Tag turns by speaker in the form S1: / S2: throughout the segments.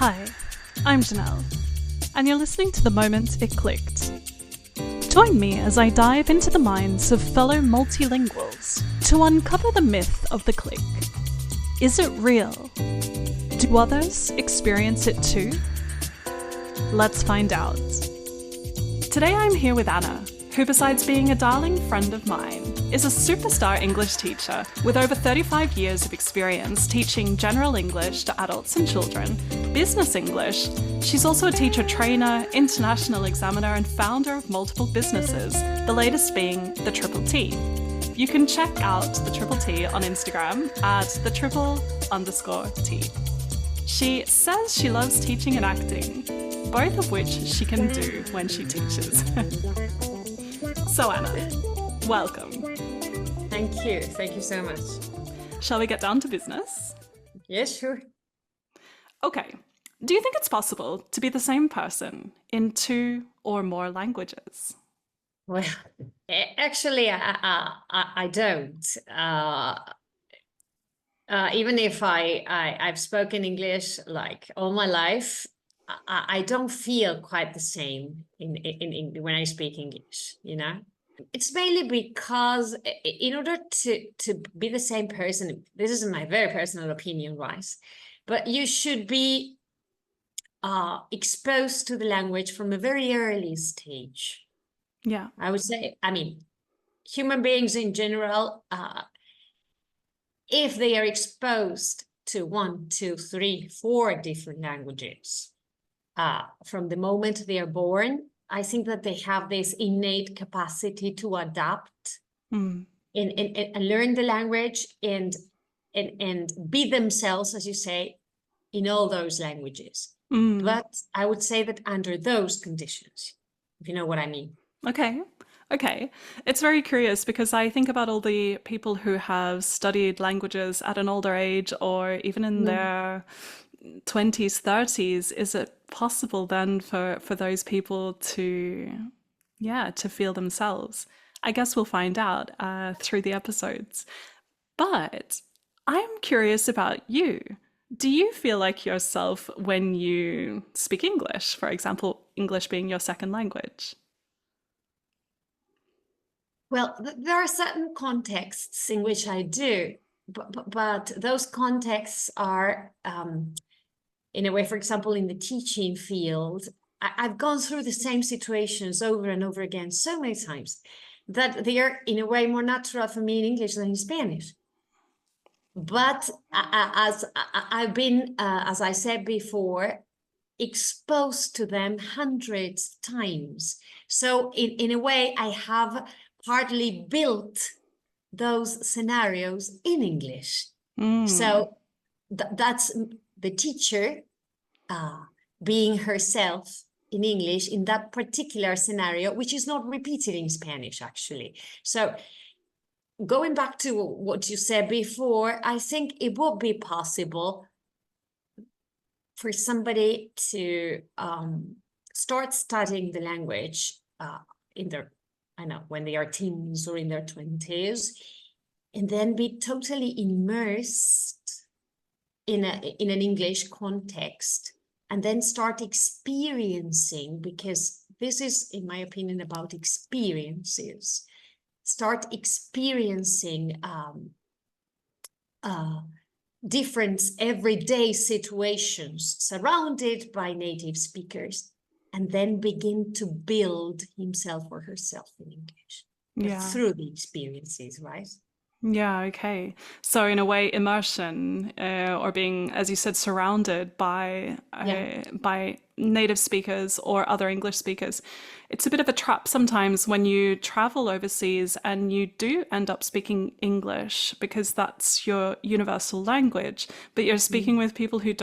S1: Hi, I'm Janelle, and you're listening to The Moment It Clicked. Join me as I dive into the minds of fellow multilinguals to uncover the myth of the click. Is it real? Do others experience it too? Let's find out. Today I'm here with Ana, who besides being a darling friend of mine, is a superstar English teacher with over 35 years of experience teaching general English to adults and children, business English. She's also a teacher trainer, international examiner, and founder of multiple businesses, the latest being the Triple T. You can check out the Triple T on Instagram at _T. She says she loves teaching and acting, both of which she can do when she teaches. So Ana, welcome.
S2: Thank you. Thank you so much.
S1: Shall we get down to business?
S2: Yes, sure.
S1: Okay. Do you think it's possible to be the same person in 2 or more languages?
S2: Well, actually, I don't. Even if I've spoken English like all my life, I don't feel quite the same in when I speak English, you know? It's mainly because in order to be the same person, this is my very personal opinion, right? But you should be exposed to the language from a very early stage.
S1: Yeah.
S2: I would say, I mean, human beings in general, if they are exposed to 1, 2, 3, 4 different languages, from the moment they are born, I think that they have this innate capacity to adapt and learn the language and be themselves, as you say, in all those languages. But I would say that under those conditions, if you know what I mean.
S1: Okay. It's very curious because I think about all the people who have studied languages at an older age or even in their 20s, 30s. Is it possible then for those people to feel themselves? I guess we'll find out through the episodes. But I'm curious about you. Do you feel like yourself when you speak English, for example, English being your second language?
S2: Well, there are certain contexts in which I do, but those contexts are, in a way, for example, in the teaching field, I've gone through the same situations over and over again so many times that they are, in a way, more natural for me in English than in Spanish. But as I've been, as I said before, exposed to them hundreds of times. So in a way, I have partly built those scenarios in English. So that's the teacher being herself in English in that particular scenario, which is not repeated in Spanish, actually. So going back to what you said before, I think it would be possible for somebody to start studying the language in their, I know, when they are teens or in their 20s, and then be totally immersed in an English context, and then start experiencing, because this is, in my opinion, about experiences. Start experiencing different everyday situations surrounded by native speakers, and then begin to build himself or herself in English through the experiences, right?
S1: Yeah, okay. So in a way, immersion or being, as you said, surrounded by native speakers or other English speakers. It's a bit of a trap sometimes when you travel overseas and you do end up speaking English because that's your universal language, but you're speaking with people who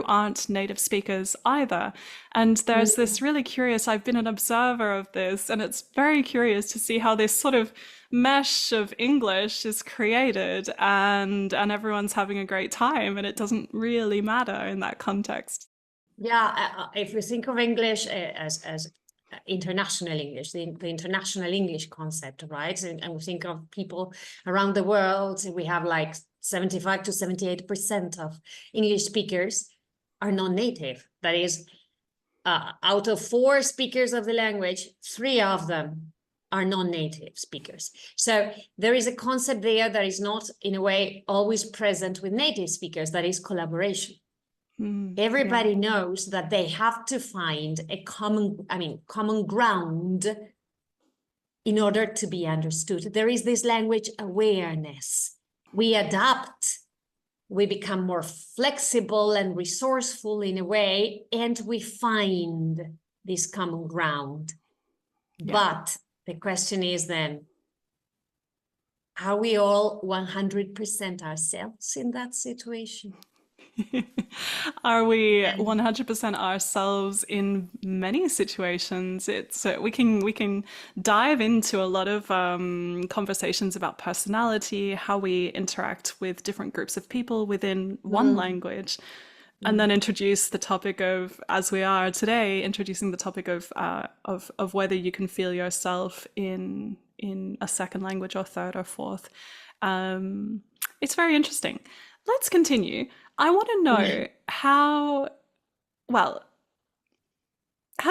S1: aren't native speakers either. And there's this really curious, I've been an observer of this, and it's very curious to see how this sort of mesh of English is created and everyone's having a great time, and it doesn't really matter in that context.
S2: Yeah, if you think of English as international English, the international English concept, right? And we think of people around the world. We have like 75 to 78% of English speakers are non-native. That is, out of 4 speakers of the language, 3 of them are non-native speakers. So there is a concept there that is not, in a way, always present with native speakers, that is collaboration. Everybody knows that they have to find a common ground in order to be understood. There is this language awareness. We adapt, we become more flexible and resourceful in a way, and we find this common ground. Yeah. But the question is then, are we all 100% ourselves in that situation?
S1: Are we 100% ourselves in many situations? It's we can dive into a lot of conversations about personality, how we interact with different groups of people within one language, and then introduce the topic of, as we are today, introducing the topic of whether you can feel yourself in a second language or third or fourth. It's very interesting. Let's continue. I want to know how do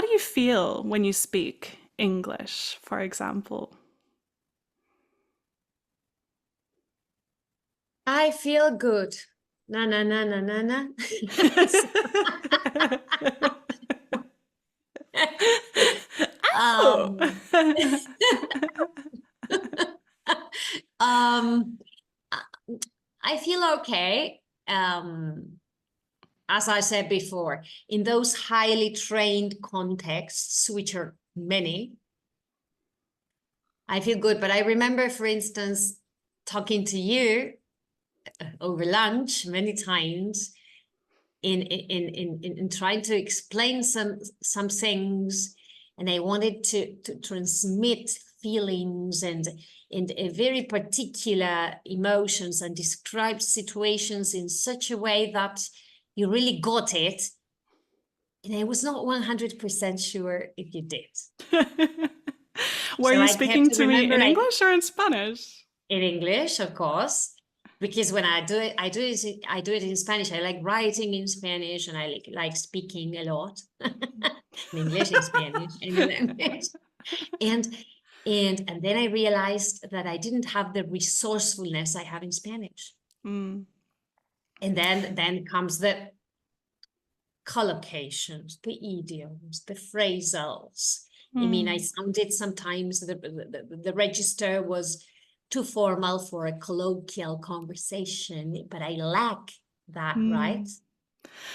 S1: you feel when you speak English, for example?
S2: I feel good. Na na na na na na. I feel okay. As I said before, in those highly trained contexts, which are many, I feel good. But I remember, for instance, talking to you over lunch many times in trying to explain some things, and I wanted to transmit feelings and a very particular emotions and describe situations in such a way that you really got it. And I was not 100% sure if you did.
S1: Were you speaking to me in English or in Spanish?
S2: In English, of course, because when I do it in Spanish. I like writing in Spanish, and I like speaking a lot in English, in Spanish, in language. And then I realized that I didn't have the resourcefulness I have in Spanish. And then comes the collocations, the idioms, the phrasals. I mean, I sounded sometimes the register was too formal for a colloquial conversation, but I lack that, right?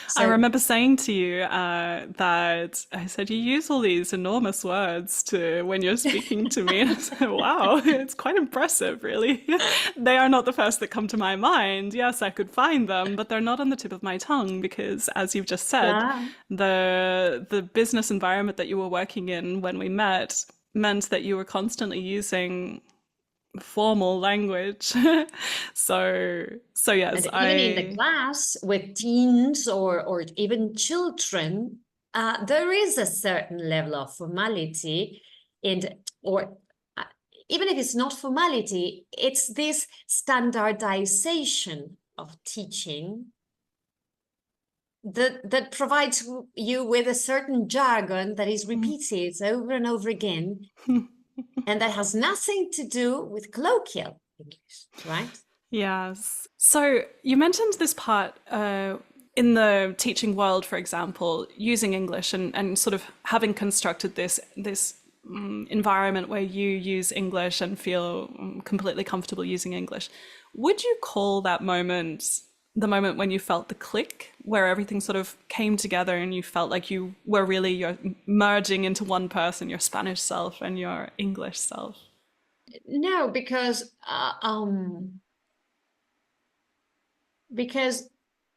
S1: So, I remember saying to you that I said, you use all these enormous words when you're speaking to me. And I said, wow, it's quite impressive, really. They are not the first that come to my mind. Yes, I could find them, but they're not on the tip of my tongue because, as you've just said, the business environment that you were working in when we met meant that you were constantly using formal language. so yes,
S2: and even in the class with teens or even children, there is a certain level of formality, or even if it's not formality, it's this standardization of teaching that provides you with a certain jargon that is repeated over and over again. And that has nothing to do with colloquial English, right?
S1: Yes. So you mentioned this part in the teaching world, for example, using English and sort of having constructed this environment where you use English and feel completely comfortable using English. Would you call that moment the moment when you felt the click, where everything sort of came together and you felt like you were really you're merging into one person, your Spanish self and your English self?
S2: No, because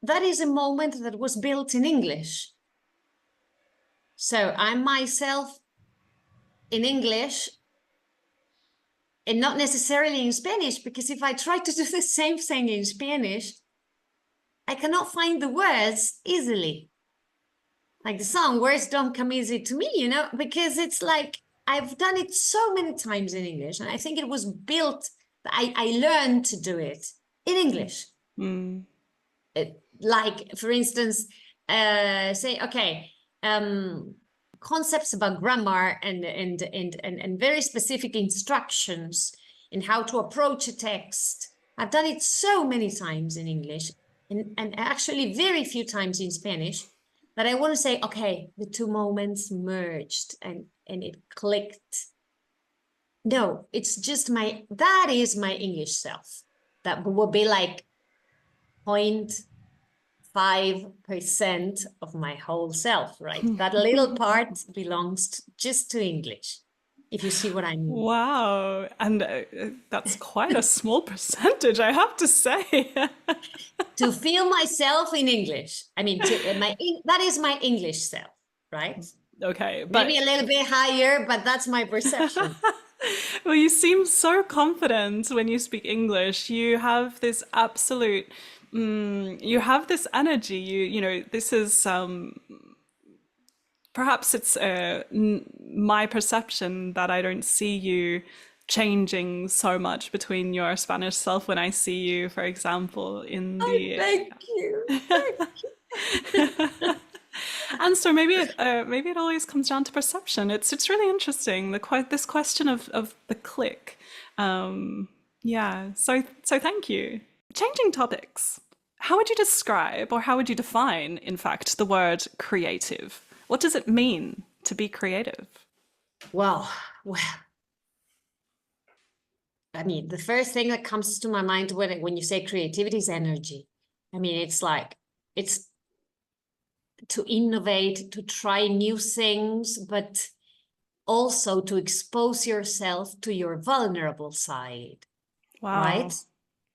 S2: that is a moment that was built in English. So I'm myself in English and not necessarily in Spanish, because if I try to do the same thing in Spanish, I cannot find the words easily. Like the song, words don't come easy to me, because it's like I've done it so many times in English, and I think it was built, I learned to do it in English.
S1: Mm.
S2: Like, for instance, say, okay, concepts about grammar and very specific instructions in how to approach a text. I've done it so many times in English and actually very few times in Spanish that I want to say, okay, the two moments merged and it clicked. No, it's just that is my English self. That would be like 0.5% of my whole self, right? That little part belongs just to English, if you see what I mean.
S1: Wow. And that's quite a small percentage, I have to say.
S2: To feel myself in English. I mean, that is my English self, right?
S1: Okay,
S2: Maybe
S1: but
S2: a little bit higher, but that's my perception.
S1: well, you seem so confident when you speak English. You have this absolute, you have this energy. This is perhaps it's my perception that I don't see you changing so much between your Spanish self when I see you, for example, in
S2: Oh,
S1: the
S2: thank you. Thank
S1: and so maybe it always comes down to perception. It's really interesting this question of the click. Yeah. So thank you. Changing topics. How would you describe, or how would you define, in fact, the word creative? What does it mean to be creative?
S2: well, I mean, the first thing that comes to my mind when you say creativity is energy. I mean, it's to innovate, to try new things, but also to expose yourself to your vulnerable side, right?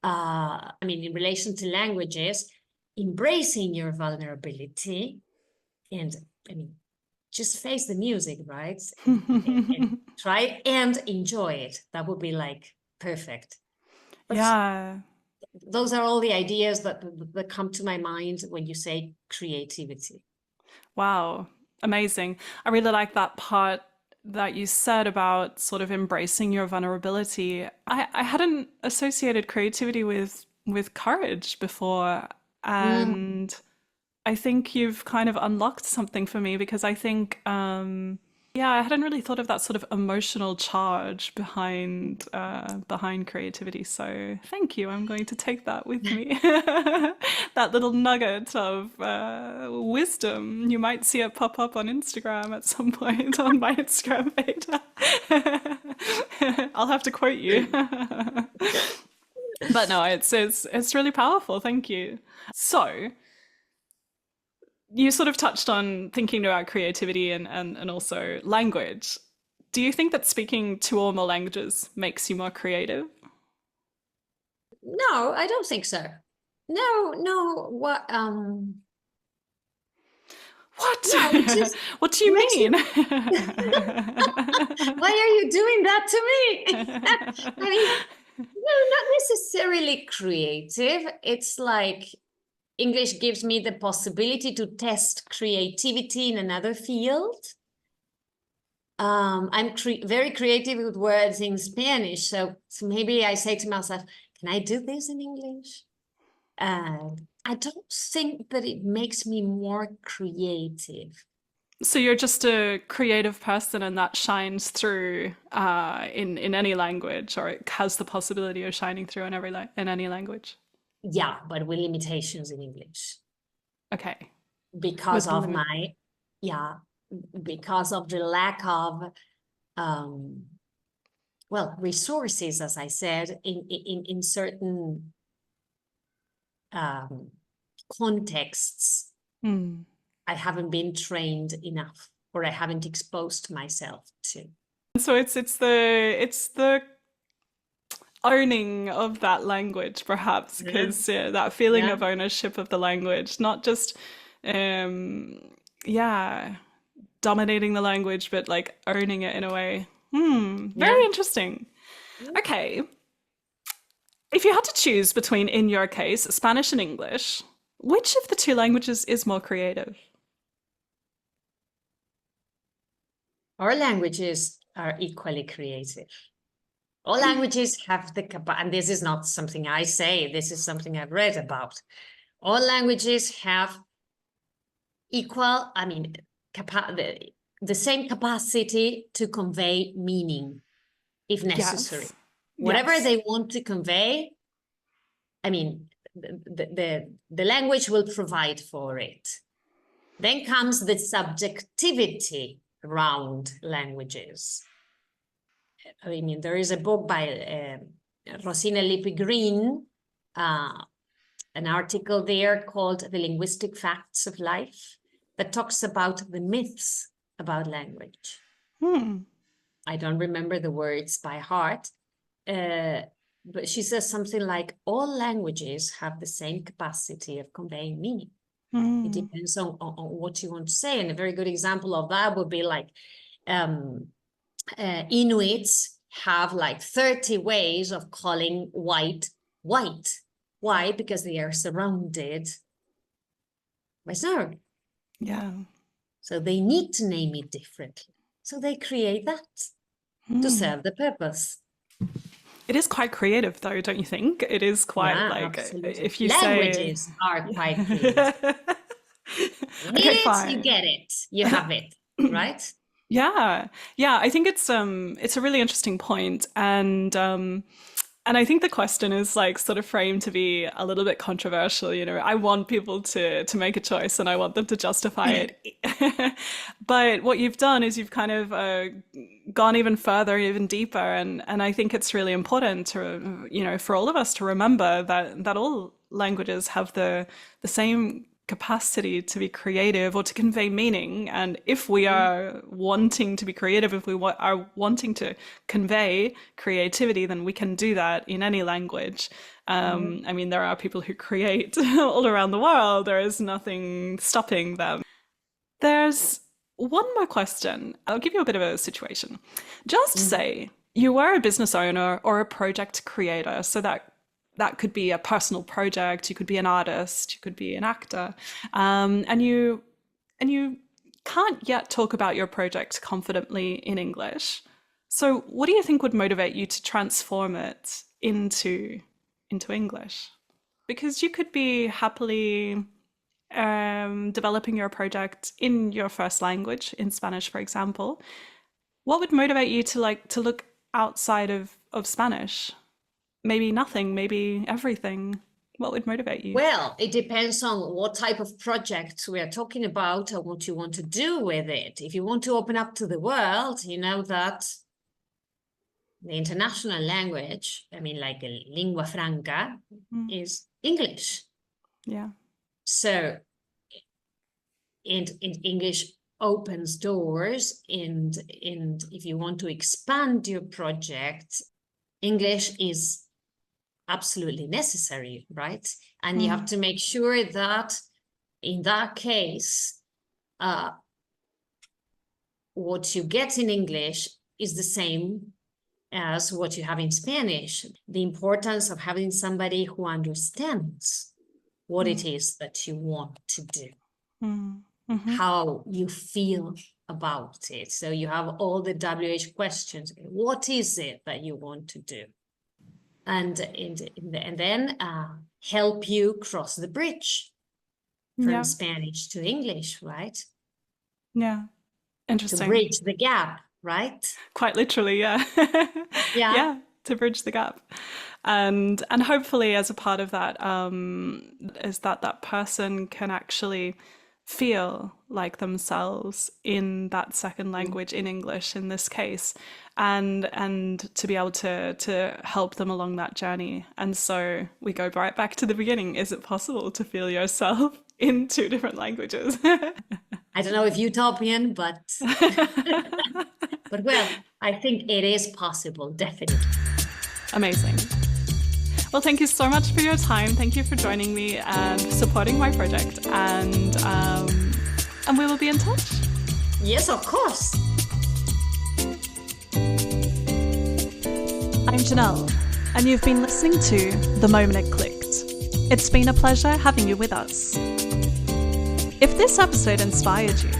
S1: Wow.
S2: I mean, in relation to languages, embracing your vulnerability and, I mean, just face the music, right? And try and enjoy it. That would be like perfect. But
S1: Yeah.
S2: those are all the ideas that come to my mind when you say creativity.
S1: Wow. Amazing. I really like that part that you said about sort of embracing your vulnerability. I hadn't associated creativity with courage before.
S2: Mm.
S1: And I think you've kind of unlocked something for me because I think, yeah, I hadn't really thought of that sort of emotional charge behind creativity. So thank you. I'm going to take that with me. That little nugget of wisdom. You might see it pop up on Instagram at some point on my Instagram page. I'll have to quote you. But no, it's really powerful. Thank you. So you sort of touched on thinking about creativity and also language. Do you think that speaking two or more languages makes you more creative?
S2: No, I don't think so. No, no,
S1: What?
S2: no, it just
S1: What do you
S2: makes
S1: mean?
S2: you. Why are you doing that to me? I mean, no, not necessarily creative. It's like English gives me the possibility to test creativity in another field. I'm very creative with words in Spanish, so maybe I say to myself, "Can I do this in English?" I don't think that it makes me more creative.
S1: So you're just a creative person and that shines through in any language, or it has the possibility of shining through in any language.
S2: Yeah, but with limitations in English
S1: Okay.
S2: because
S1: With
S2: of
S1: limit.
S2: my, yeah, because of the lack of, um, well, resources, as I said, in certain um, contexts.
S1: Mm.
S2: I haven't been trained enough, or I haven't exposed myself to.
S1: So it's the owning of that language, perhaps,
S2: Yeah,
S1: because that feeling
S2: yeah,
S1: of ownership of the language, not just, um, yeah, dominating the language, but like owning it in a way. Very
S2: yeah.
S1: interesting. Okay, if you had to choose between, in your case, Spanish and English, which of the two languages is more creative?
S2: Our languages are equally creative. All languages have the capacity, and this is not something I say, this is something I've read about. All languages have equal, the same capacity to convey meaning if necessary.
S1: Yes.
S2: Whatever
S1: Yes.
S2: they want to convey, the language will provide for it. Then comes the subjectivity around languages. There is a book by Rosina Lippi Green, an article there called The Linguistic Facts of Life, that talks about the myths about language. I don't remember the words by heart, but she says something like, all languages have the same capacity of conveying meaning. It depends on what you want to say. And a very good example of that would be like Inuits have like 30 ways of calling white white. Why? Because they are surrounded by snow.
S1: Yeah.
S2: So they need to name it differently. So they create that to serve the purpose.
S1: It is quite creative, though, don't you think? It is quite
S2: absolutely.
S1: If you
S2: Languages
S1: say...
S2: are quite creative. You need it, fine. You get it, you have it, right?
S1: Yeah, I think it's a really interesting point, and I think the question is like sort of framed to be a little bit controversial. I want people to make a choice, and I want them to justify it. But what you've done is you've kind of gone even further, even deeper, and I think it's really important to for all of us to remember that all languages have the same capacity to be creative or to convey meaning. And if we are wanting to be creative, if we are wanting to convey creativity, then we can do that in any language. There are people who create all around the world. There is nothing stopping them. There's one more question. I'll give you a bit of a situation. Just say you were a business owner or a project creator, so that could be a personal project, you could be an artist, you could be an actor, and you can't yet talk about your project confidently in English. So what do you think would motivate you to transform it into English? Because you could be happily developing your project in your first language, in Spanish, for example. What would motivate you to look outside of Spanish? Maybe nothing, maybe everything. What would motivate you?
S2: Well, it depends on what type of project we are talking about and what you want to do with it. If you want to open up to the world, you know that the international language, like a lingua franca, is English.
S1: Yeah.
S2: So, and English opens doors, and if you want to expand your project, English is absolutely necessary, right? And you have to make sure that in that case, what you get in English is the same as what you have in Spanish. The importance of having somebody who understands what it is that you want to do, how you feel about it. So you have all the WH questions. What is it that you want to do? And then help you cross the bridge from Spanish to English, right?
S1: Yeah, interesting.
S2: To bridge the gap, right?
S1: Quite literally, yeah. Yeah, to bridge the gap. And hopefully as a part of that, is that person can actually feel like themselves in that second language, in English in this case, and to be able to help them along that journey. And so we go right back to the beginning. Is it possible to feel yourself in two different languages?
S2: I don't know if utopian, but well, I think it is possible, definitely.
S1: Amazing. Well, thank you so much for your time. Thank you for joining me and supporting my project. And we will be in touch.
S2: Yes, of course.
S1: I'm Janelle, and you've been listening to The Moment It Clicked. It's been a pleasure having you with us. If this episode inspired you,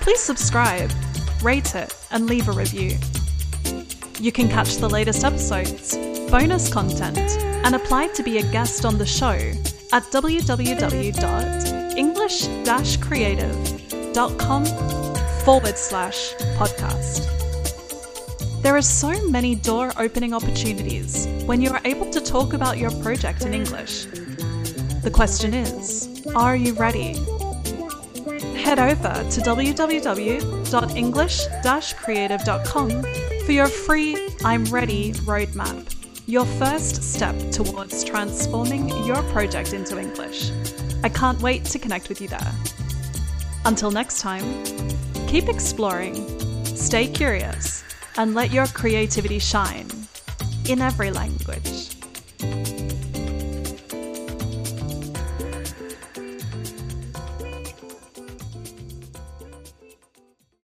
S1: please subscribe, rate it, and leave a review. You can catch the latest episodes, bonus content, and apply to be a guest on the show at www.english-creative.com/podcast. There are so many door-opening opportunities when you are able to talk about your project in English. The question is, are you ready? Head over to www.english-creative.com for your free I'm Ready roadmap, your first step towards transforming your project into English. I can't wait to connect with you there. Until next time, keep exploring, stay curious, and let your creativity shine in every language.